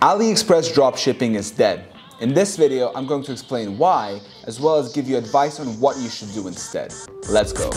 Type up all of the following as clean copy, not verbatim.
Aliexpress dropshipping is dead. In this video, I'm going to explain why, as well as give you advice on what you should do instead. Let's go.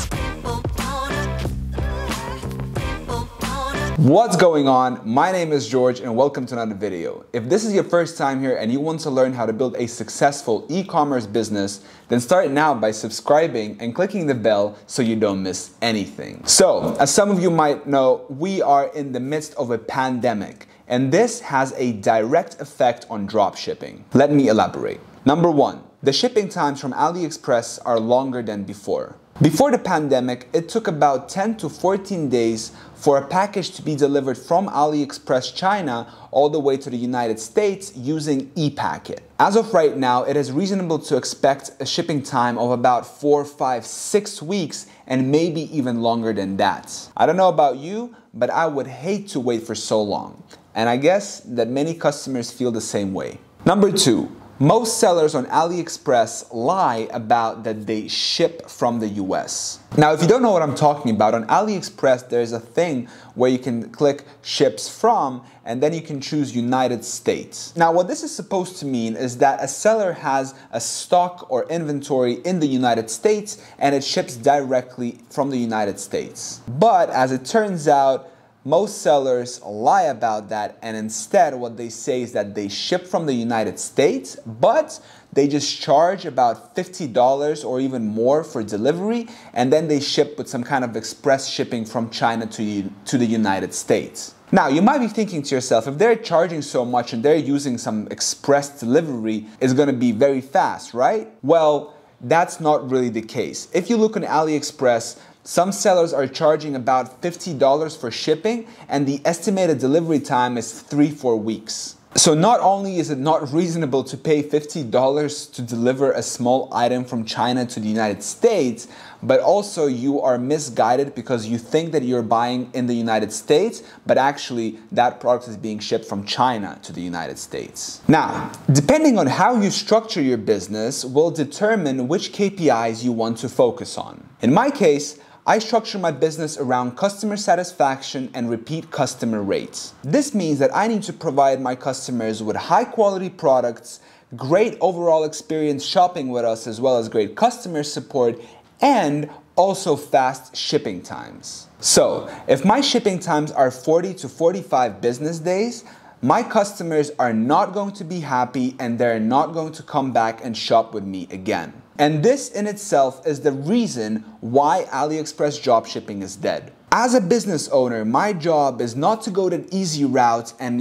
What's going on? My name is George and welcome to another video. If this is your first time here and you want to learn how to build a successful e-commerce business, then start now by subscribing and clicking the bell so you don't miss anything. So, as some of you might know, we are in the midst of a pandemic, and this has a direct effect on dropshipping. Let me elaborate. Number one, the shipping times from AliExpress are longer than before. Before the pandemic, it took about 10 to 14 days for a package to be delivered from AliExpress China all the way to the United States using ePacket. As of right now, it is reasonable to expect a shipping time of about 4, 5, 6 weeks and maybe even longer than that. I don't know about you, but I would hate to wait for so long. And I guess that many customers feel the same way. Number two, most sellers on AliExpress lie about that they ship from the US. Now, if you don't know what I'm talking about, on AliExpress there's a thing where you can click ships from and then you can choose United States. Now, what this is supposed to mean is that a seller has a stock or inventory in the United States and it ships directly from the United States. But as it turns out, most sellers lie about that, and instead what they say is that they ship from the United States, but they just charge about $50 or even more for delivery, and then they ship with some kind of express shipping from China to the United States. Now, you might be thinking to yourself, if they're charging so much and they're using some express delivery, it's going to be very fast, right? Well, that's not really the case. If you look on AliExpress, some sellers are charging about $50 for shipping, and the estimated delivery time is 3-4 weeks. So not only is it not reasonable to pay $50 to deliver a small item from China to the United States, but also you are misguided because you think that you're buying in the United States, but actually that product is being shipped from China to the United States. Now, depending on how you structure your business will determine which KPIs you want to focus on. In my case, I structure my business around customer satisfaction and repeat customer rates. This means that I need to provide my customers with high quality products, great overall experience shopping with us, as well as great customer support, and also fast shipping times. So, if my shipping times are 40 to 45 business days, my customers are not going to be happy and they're not going to come back and shop with me again. And this in itself is the reason why AliExpress dropshipping is dead. As a business owner, my job is not to go the easy route and,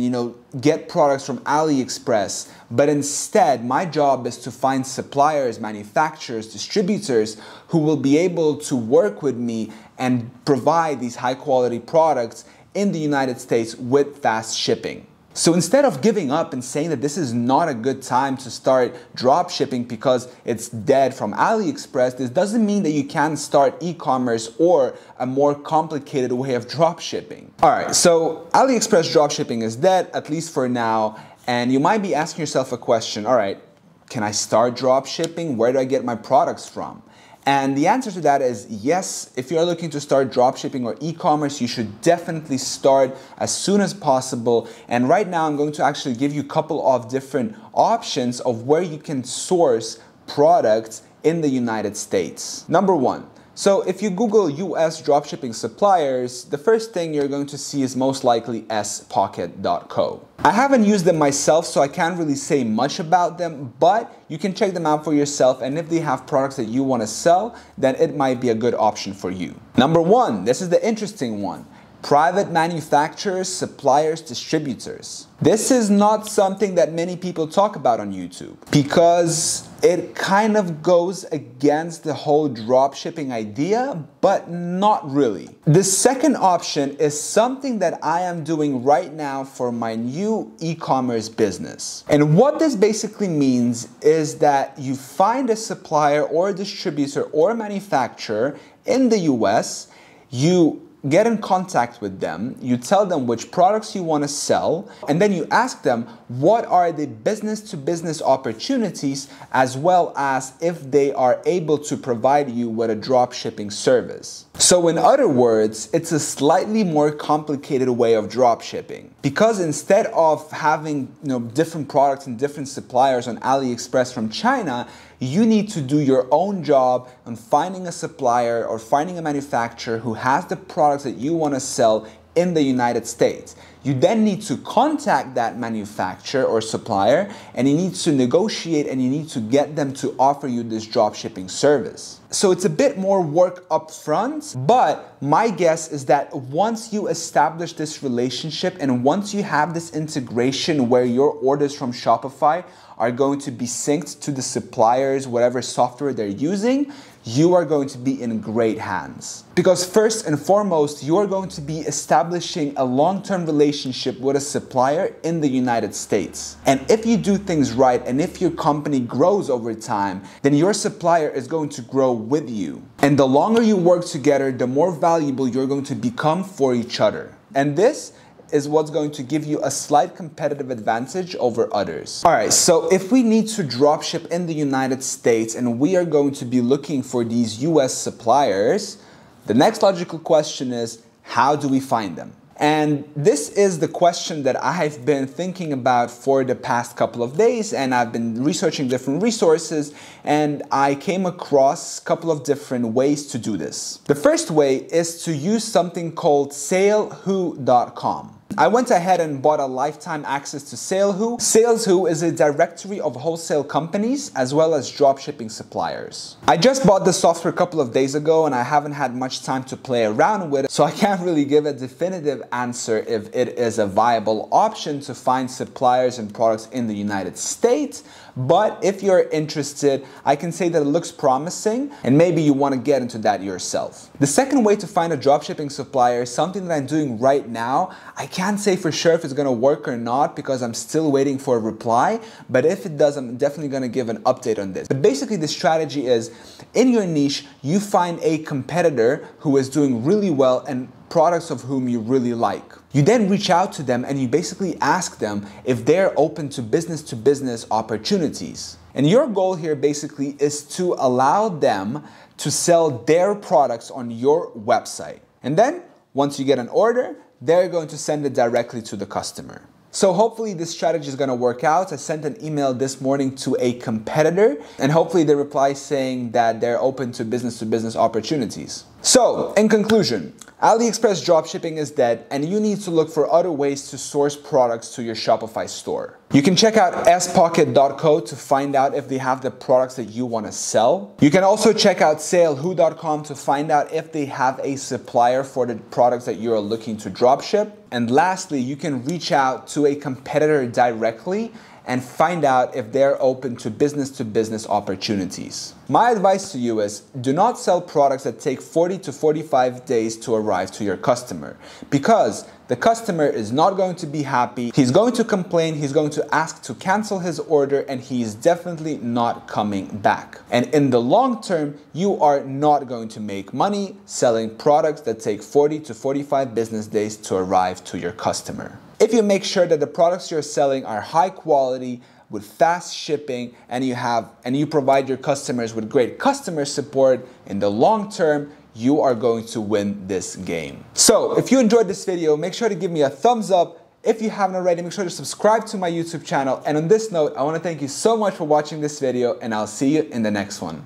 get products from AliExpress, but instead my job is to find suppliers, manufacturers, distributors who will be able to work with me and provide these high quality products in the United States with fast shipping. So instead of giving up and saying that this is not a good time to start drop shipping because it's dead from AliExpress, this doesn't mean that you can't start e-commerce or a more complicated way of drop shipping. Alright, so AliExpress drop shipping is dead, at least for now, and you might be asking yourself a question, alright, can I start drop shipping? Where do I get my products from? And the answer to that is yes. If you're looking to start dropshipping or e-commerce, you should definitely start as soon as possible. And right now, I'm going to actually give you a couple of different options of where you can source products in the United States. Number one, so if you Google US dropshipping suppliers, the first thing you're going to see is most likely spocket.co. I haven't used them myself, so I can't really say much about them, but you can check them out for yourself, and if they have products that you want to sell, then it might be a good option for you. Number one, this is the interesting one. Private manufacturers, suppliers, distributors. This is not something that many people talk about on YouTube because it kind of goes against the whole dropshipping idea, but not really. The second option is something that I am doing right now for my new e-commerce business. And what this basically means is that you find a supplier or a distributor or a manufacturer in the US, you get in contact with them, you tell them which products you want to sell, and then you ask them what are the business-to-business opportunities, as well as if they are able to provide you with a drop shipping service. So in other words, it's a slightly more complicated way of drop shipping, because instead of having different products and different suppliers on AliExpress from China, you need to do your own job on finding a supplier or finding a manufacturer who has the products that you want to sell in the United States. You then need to contact that manufacturer or supplier, and you need to negotiate and you need to get them to offer you this drop shipping service. So it's a bit more work up front, but my guess is that once you establish this relationship and once you have this integration where your orders from Shopify are going to be synced to the suppliers, whatever software they're using, you are going to be in great hands. Because first and foremost, you are going to be establishing a long-term relationship with a supplier in the United States. And if you do things right, and if your company grows over time, then your supplier is going to grow with you. And the longer you work together, the more valuable you're going to become for each other. And this is what's going to give you a slight competitive advantage over others. Alright, so if we need to dropship in the United States and we are going to be looking for these US suppliers, the next logical question is, how do we find them? And this is the question that I've been thinking about for the past couple of days, and I've been researching different resources, and I came across a couple of different ways to do this. The first way is to use something called salewho.com. I went ahead and bought a lifetime access to SalesWho. SalesWho is a directory of wholesale companies as well as dropshipping suppliers. I just bought this software a couple of days ago and I haven't had much time to play around with it, so I can't really give a definitive answer if it is a viable option to find suppliers and products in the United States. But if you're interested, I can say that it looks promising and maybe you want to get into that yourself. The second way to find a dropshipping supplier is something that I'm doing right now. I can't say for sure if it's going to work or not because I'm still waiting for a reply, but if it does, I'm definitely going to give an update on this. But basically the strategy is, in your niche, you find a competitor who is doing really well and products of whom you really like. You then reach out to them and you basically ask them if they're open to business opportunities. And your goal here basically is to allow them to sell their products on your website. And then once you get an order, they're going to send it directly to the customer. So hopefully this strategy is going to work out. I sent an email this morning to a competitor and hopefully they reply saying that they're open to business opportunities. So in conclusion, AliExpress dropshipping is dead and you need to look for other ways to source products to your Shopify store. You can check out spocket.co to find out if they have the products that you want to sell. You can also check out salewho.com to find out if they have a supplier for the products that you're looking to dropship. And lastly, you can reach out to a competitor directly and find out if they're open to business opportunities. My advice to you is, do not sell products that take 40 to 45 days to arrive to your customer, because the customer is not going to be happy, he's going to complain, he's going to ask to cancel his order, and he's definitely not coming back. And in the long term, you are not going to make money selling products that take 40 to 45 business days to arrive to your customer. If you make sure that the products you're selling are high quality, with fast shipping, and you provide your customers with great customer support, in the long term, you are going to win this game. So if you enjoyed this video, make sure to give me a thumbs up. If you haven't already, make sure to subscribe to my YouTube channel. And on this note, I want to thank you so much for watching this video, and I'll see you in the next one.